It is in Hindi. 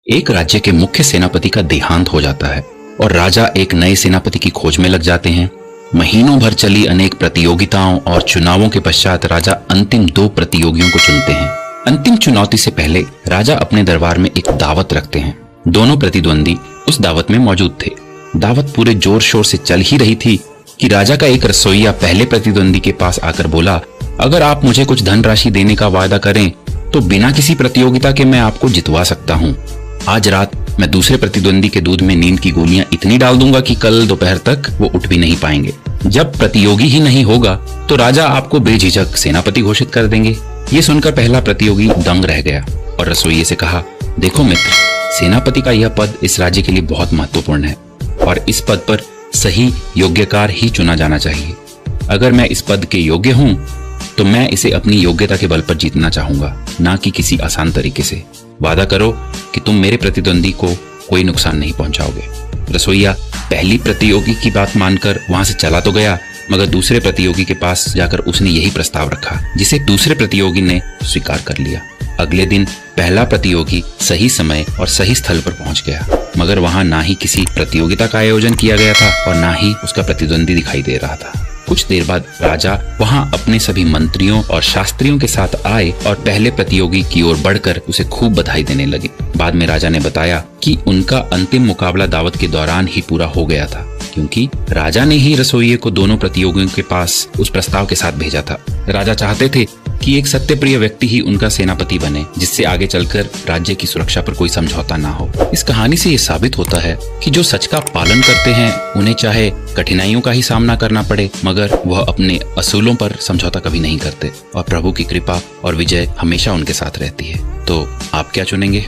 एक राज्य के मुख्य सेनापति का देहांत हो जाता है और राजा एक नए सेनापति की खोज में लग जाते हैं। महीनों भर चली अनेक प्रतियोगिताओं और चुनावों के पश्चात राजा अंतिम 2 प्रतियोगियों को चुनते हैं। अंतिम चुनौती से पहले राजा अपने दरबार में एक दावत रखते हैं। दोनों प्रतिद्वंदी उस दावत में मौजूद थे। दावत पूरे जोर शोर से चल ही रही थी कि राजा का एक रसोइया पहले प्रतिद्वंदी के पास आकर बोला, अगर आप मुझे कुछ धनराशि देने का वायदा करें तो बिना किसी प्रतियोगिता के मैं आपको जितवा सकता हूँ। आज रात मैं दूसरे प्रतिद्वंदी के दूध में नींद की गोलियां इतनी डाल दूंगा कि कल दोपहर तक वो उठ भी नहीं पाएंगे। जब प्रतियोगी ही नहीं होगा तो राजा आपको बेझिझक सेनापति घोषित कर देंगे। ये सुनकर पहला प्रतियोगी दंग रह गया और रसोइये से कहा, देखो मित्र, सेनापति का यह पद इस राज्य के लिए बहुत महत्वपूर्ण है और इस पद पर सही योग्यकार ही चुना जाना चाहिए। अगर मैं इस पद के योग्य हूँ तो मैं इसे अपनी योग्यता के बल पर जीतना चाहूंगा, ना कि किसी आसान तरीके से। वादा करो कि तुम मेरे प्रतिद्वंदी को कोई नुकसान नहीं पहुंचाओगे। रसोइया पहली प्रतियोगी की बात मानकर वहां से चला तो गया, मगर दूसरे प्रतियोगी के पास जाकर उसने यही प्रस्ताव रखा, जिसे दूसरे प्रतियोगी ने स्वीकार कर लिया। अगले दिन पहला प्रतियोगी सही समय और सही स्थल पर पहुंच गया, मगर वहां ना ही किसी प्रतियोगिता का आयोजन किया गया था और ना ही उसका प्रतिद्वंदी दिखाई दे रहा था। कुछ देर बाद राजा वहां अपने सभी मंत्रियों और शास्त्रियों के साथ आए और पहले प्रतियोगी की ओर बढ़कर उसे खूब बधाई देने लगे। बाद में राजा ने बताया कि उनका अंतिम मुकाबला दावत के दौरान ही पूरा हो गया था, क्योंकि राजा ने ही रसोइये को दोनों प्रतियोगियों के पास उस प्रस्ताव के साथ भेजा था। राजा चाहते थे कि एक सत्यप्रिय व्यक्ति ही उनका सेनापति बने, जिससे आगे चलकर राज्य की सुरक्षा पर कोई समझौता ना हो। इस कहानी से ये साबित होता है कि जो सच का पालन करते हैं उन्हें चाहे कठिनाइयों का ही सामना करना पड़े, मगर वह अपने असूलों पर समझौता कभी नहीं करते और प्रभु की कृपा और विजय हमेशा उनके साथ रहती है। तो आप क्या चुनेंगे?